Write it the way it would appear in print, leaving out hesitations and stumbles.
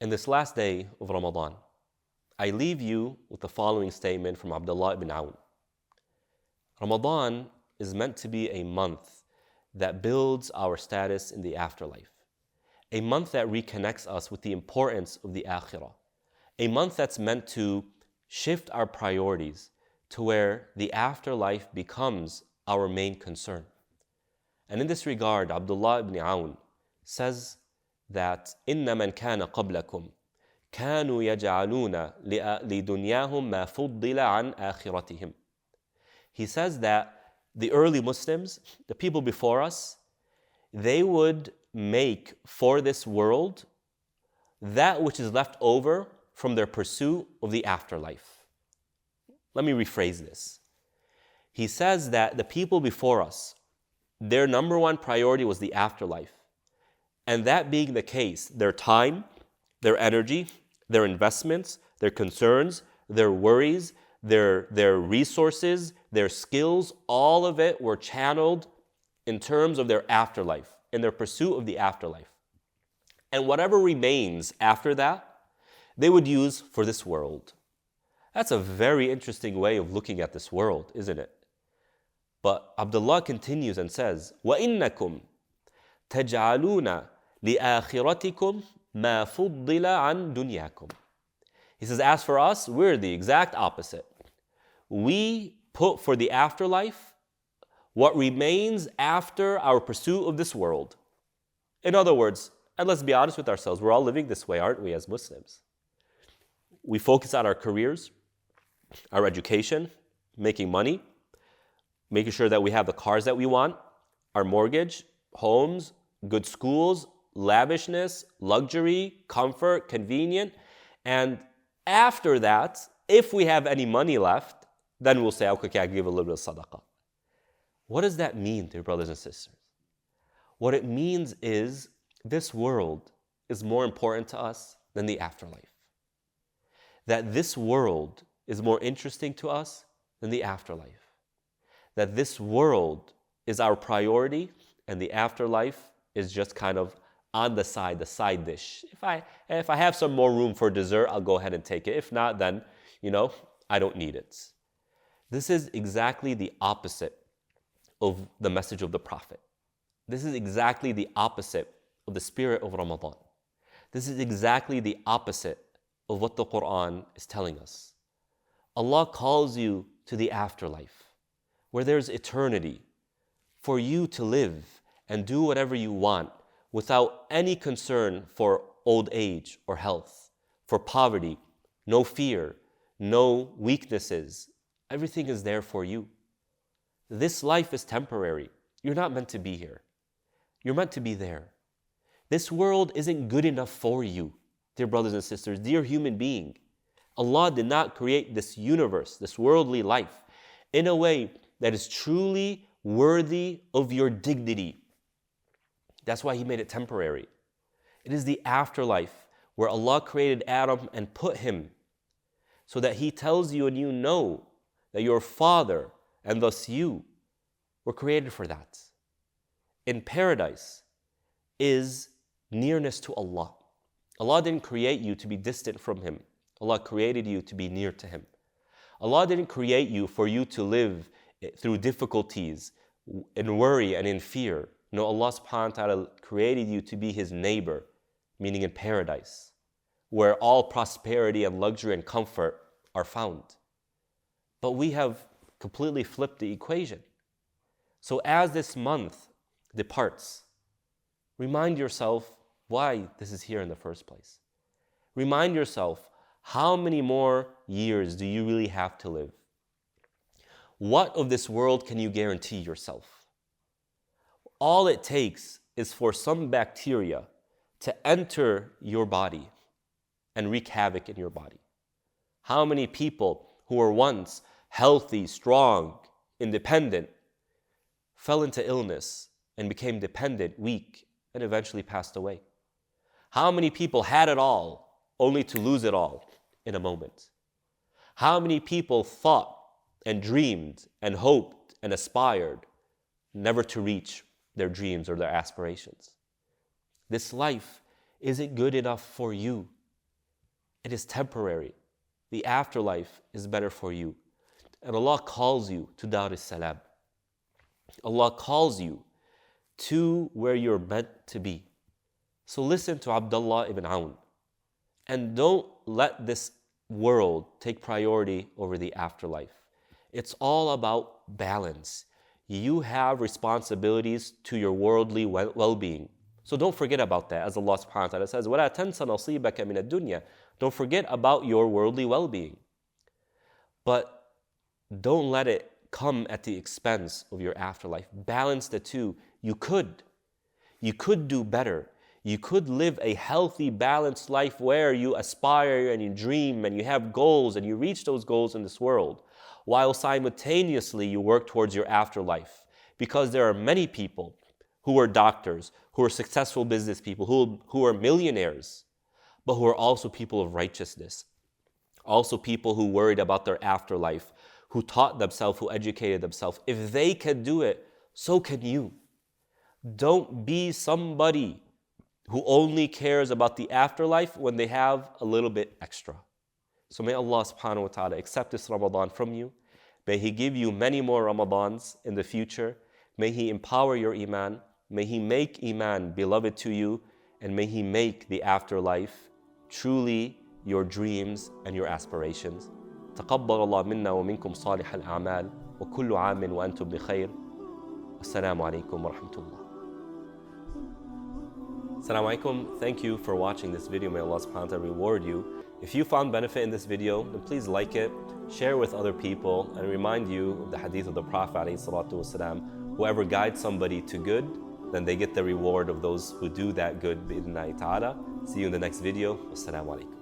In this last day of Ramadan, I leave you with the following statement from Abdullah ibn Awn. Ramadan is meant to be a month that builds our status in the afterlife, a month that reconnects us with the importance of the akhirah, a month that's meant to shift our priorities to where the afterlife becomes our main concern. And in this regard, Abdullah ibn Awn says that إِنَّ مَنْ كَانَ قَبْلَكُمْ كَانُوا يَجْعَلُونَ لِدُنْيَاهُمْ مَا فُضِّلَ عَنْ آخِرَتِهِمْ. He says that the early Muslims, the people before us, they would make for this world that which is left over from their pursuit of the afterlife. Let me rephrase this. He says that the people before us, their number one priority was the afterlife. And that being the case, their time, their energy, their investments, their concerns, their worries, their resources, their skills, all of it were channeled in terms of their afterlife, in their pursuit of the afterlife. And whatever remains after that, they would use for this world. That's a very interesting way of looking at this world, isn't it? But Abdullah continues and says, وَإِنَّكُمْ تَجْعَلُونَ لِآخِرَتِكُمْ مَا فُضِّلَ عَنْ دُنْيَاكُمْ. He says, as for us, we're the exact opposite. We put for the afterlife what remains after our pursuit of this world. In other words, and let's be honest with ourselves, we're all living this way, aren't we, as Muslims? We focus on our careers, our education, making money, making sure that we have the cars that we want, our mortgage, homes, good schools, lavishness, luxury, comfort, convenient. And after that, if we have any money left, then we'll say, okay, I give a little bit of sadaqah. What does that mean, dear brothers and sisters? What it means is this world is more important to us than the afterlife. That this world is more interesting to us than the afterlife. That this world is our priority and the afterlife is just kind of on the side dish. If I have some more room for dessert, I'll go ahead and take it. If not, then, I don't need it. This is exactly the opposite of the message of the Prophet. This is exactly the opposite of the spirit of Ramadan. This is exactly the opposite of what the Quran is telling us. Allah calls you to the afterlife, where there's eternity, for you to live and do whatever you want without any concern for old age or health, for poverty, no fear, no weaknesses. Everything is there for you. This life is temporary. You're not meant to be here. You're meant to be there. This world isn't good enough for you, dear brothers and sisters, dear human being. Allah did not create this universe, this worldly life, in a way that is truly worthy of your dignity. That's why He made it temporary. It is the afterlife where Allah created Adam and put him so that He tells you and you know that your father and thus you were created for that. In paradise is nearness to Allah. Allah didn't create you to be distant from Him. Allah created you to be near to Him. Allah didn't create you for you to live through difficulties, in worry and in fear. No, Allah subhanahu wa ta'ala created you to be His neighbor, meaning in paradise, where all prosperity and luxury and comfort are found. But we have completely flipped the equation. So as this month departs, remind yourself why this is here in the first place. Remind yourself, how many more years do you really have to live? What of this world can you guarantee yourself? All it takes is for some bacteria to enter your body and wreak havoc in your body. How many people who were once healthy, strong, independent, fell into illness and became dependent, weak, and eventually passed away? How many people had it all only to lose it all in a moment? How many people thought and dreamed and hoped and aspired never to reach their dreams or their aspirations? This life isn't good enough for you, It is temporary. The afterlife is better for you. And Allah calls you to Dar es-Salam. Allah calls you to where you're meant to be. So listen to Abdullah ibn Awn. And don't let this world take priority over the afterlife. It's all about balance. You have responsibilities to your worldly well-being. So don't forget about that, as Allah subhanahu wa ta'ala says, وَلَا تَنْسَ نَصِيبَكَ مِنَ الدُّنْيَا. Don't forget about your worldly well-being. But don't let it come at the expense of your afterlife. Balance the two. You could do better. You could live a healthy, balanced life where you aspire and you dream and you have goals and you reach those goals in this world, while simultaneously you work towards your afterlife. Because there are many people who are doctors, who are successful business people, who are millionaires, but who are also people of righteousness. Also people who worried about their afterlife, who taught themselves, who educated themselves. If they can do it, so can you. Don't be somebody who only cares about the afterlife when they have a little bit extra. So may Allah subhanahu wa ta'ala accept this Ramadan from you. May He give you many more Ramadans in the future. May He empower your Iman. May He make Iman beloved to you. And may He make the afterlife truly your dreams and your aspirations. تقبل الله منا ومنكم صالح الأعمال وكل عام وأنتم بخير. السلام عليكم ورحمة الله. Assalamu alaikum. Thank you for watching this video. May Allah subhanahu wa ta'ala reward you. If you found benefit in this video, then please like it, share with other people, and remind you of the hadith of the Prophet ﷺ. Whoever guides somebody to good, then they get the reward of those who do that good. Bi-idhnillahi ta'ala. See you in the next video. Assalamu alaikum.